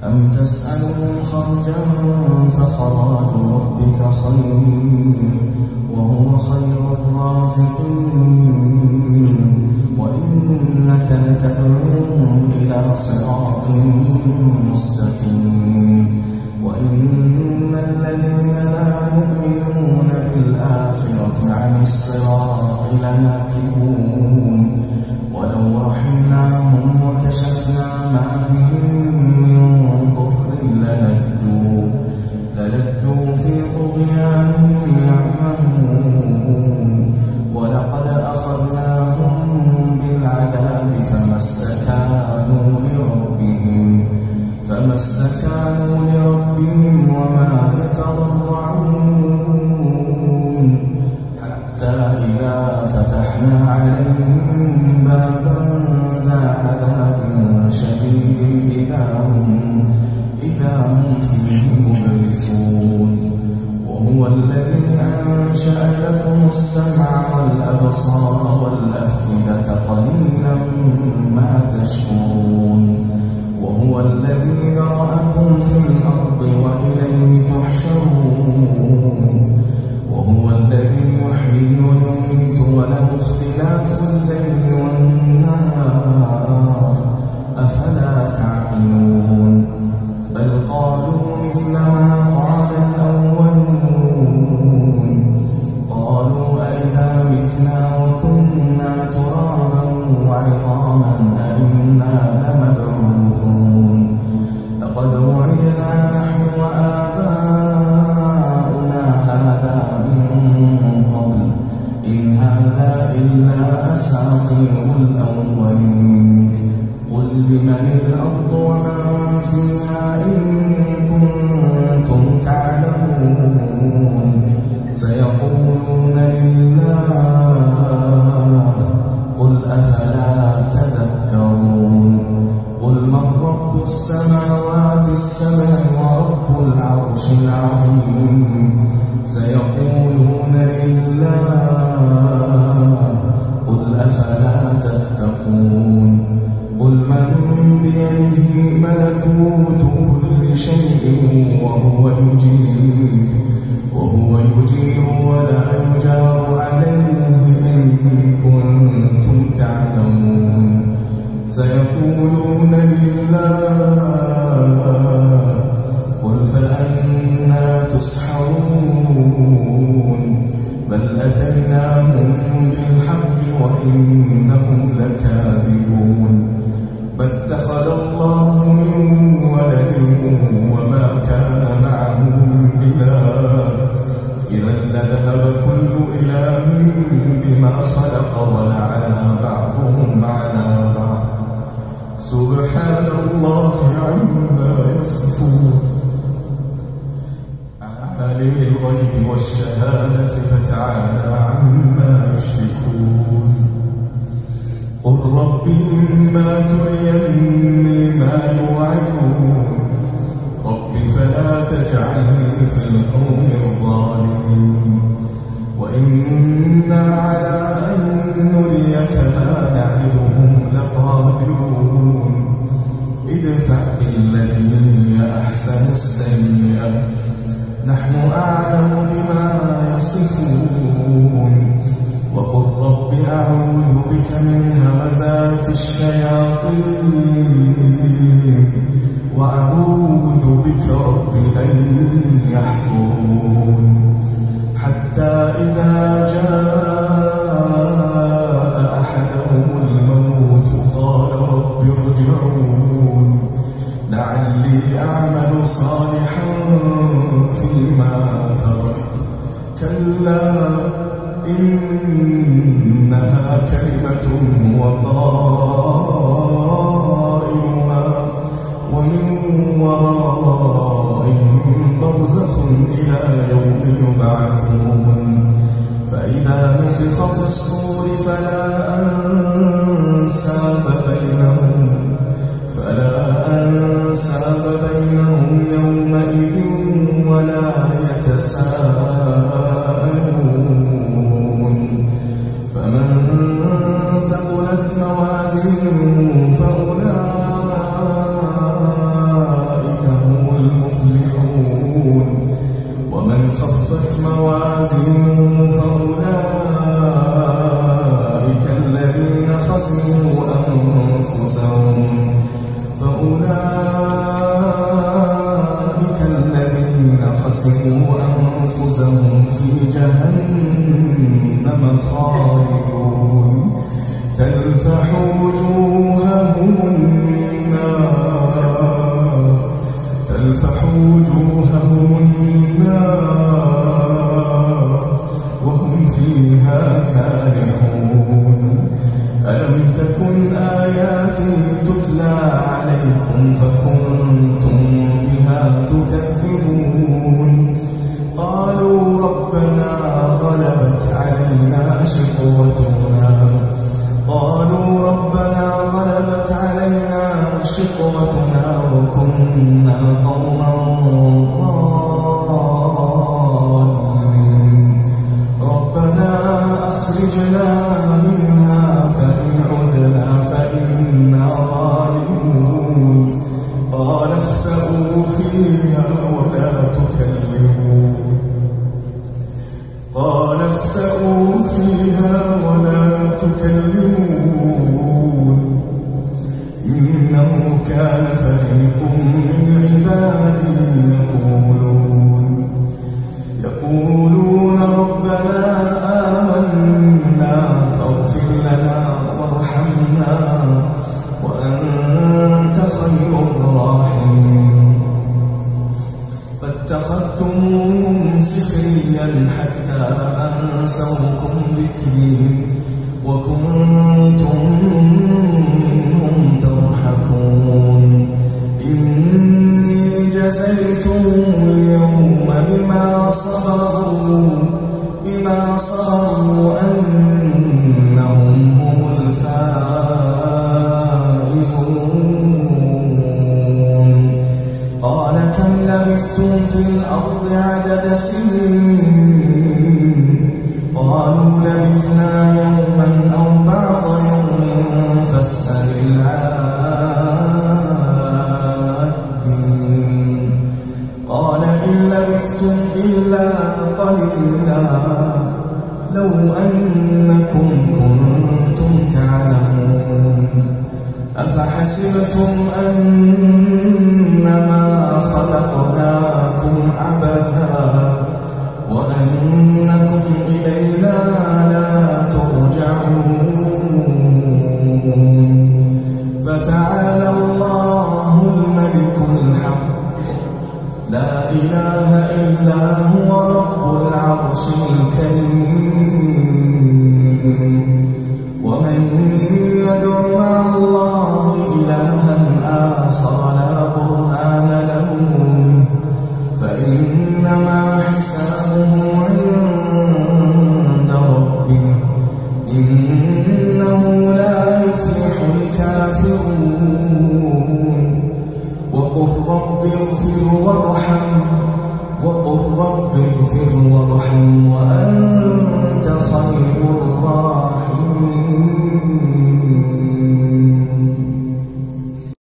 أم تسألهم خرجا فخراج ربك خير وهو خير الرازقين وإنك لتدعوهم إلى صراط مستقيم وإن الذين لا يؤمنون بالآخرة عن الصراط لناكبون ولو رحمناهم وكشفنا ما بهم من ضر للجوا في طغيانهم يعمهون ولقد أخذناهم بالعذاب فما استكانوا لربهم وما يتضرعون حتى إذا فتحنا عليهم بابا ذا عذاب شديد إذا هم فيه مبلسون وهو الذي أنشأ لكم السمع والأبصار والأفئدة قليلا ما تشكرون وهو الذي ذرأكم في الأرض وإليه تحشرون وهو الذي يحيي ويميت وله اختلاف الليل والنهار أفلا تعقلون بل قالوا مثل ما قال الأولون قالوا أئذا متنا وكنا ترابا وعظاما أئنا لمبعوثون لقد وعدنا نحن وآباؤنا هذا من قبل إن هذا إلا أساطير الأولين قل لمن الأرض ومن فيها إن كنتم تعلمون سيقولون لله قل أفلا تذكرون قل من رب السماوات السبع ورب العرش العظيم سيقولون لله قل أفلا تتقون قل من بيده ملكوت كل شيء وهو يجير ولا يجار عليه إن كنتم تعلمون سيقولون لله قل فأنا تسحرون بل أتيناهم بالحق وإنهم لكاذبون ما اتخذ الله من ولد وما كان معه من إله إذا لذهب كل إله بما خلق ولعلى بعضهم على بعض سبحان الله عما يصفون عالم الغيب والشهادة فتعالى عما يشركون قل رب إما تريني ما يوعدون رب فلا تجعلني في القوم الظالمين وإنا على أن نريك ما نعدهم لقادرون ادفع بالتي هي أحسن السيئة نحن أعلم بما يصفون وقل رب أعوذ بك من همزات الشياطين وأعوذ بك رب أن يحضرون حتى إذا جاء أحدهم الموت قال رب ارجعون لعلي أعمل صالحا فيما تركت كلا إنها كلمة هو قائلها ومن ورائهم برزخ إلى يوم يبعثون فإذا نفخ في الصور فلا أنساب بينهم يومئذ ولا يتساءلون فمن ثقلت موازينه فأولئك أولئك الذين خسروا أنفسهم في جهنم خالدون تلفح وجوههم النار وهم فيها كالحون ألم تكن آياتي تتلى عليكم فكنتم بها تكذبون قالوا ربنا غلبت علينا شقوتنا وكنا قوما ضالين ربنا أخرجنا منها فإن عدنا فإنا ظالمون قال اخسئوا فيها ولا تكلمون إنه كان فريق من عبادي يقولون ربنا آمنا فاغفر لنا وارحمنا وأنت خير الراحمين فاتخذتموهم سخريا حتى أنسوكم ذكري وكنتم منهم تضحكون إني جزيتهم اليوم بما صبروا أنهم هم الفائزون قال كم لبثتم في الأرض عدد سنين قالوا لبثنا يوما أو بعض يوم فاسأل العادين قال إن لبثتم إلا قليلا لو أنكم كنتم تعلمون أفحسبتم أنما خلقناكم عبثا وأنكم إلينا لا ترجعون فتعالى الله الملك الحق لا إله إلا هو رب العرش الكريم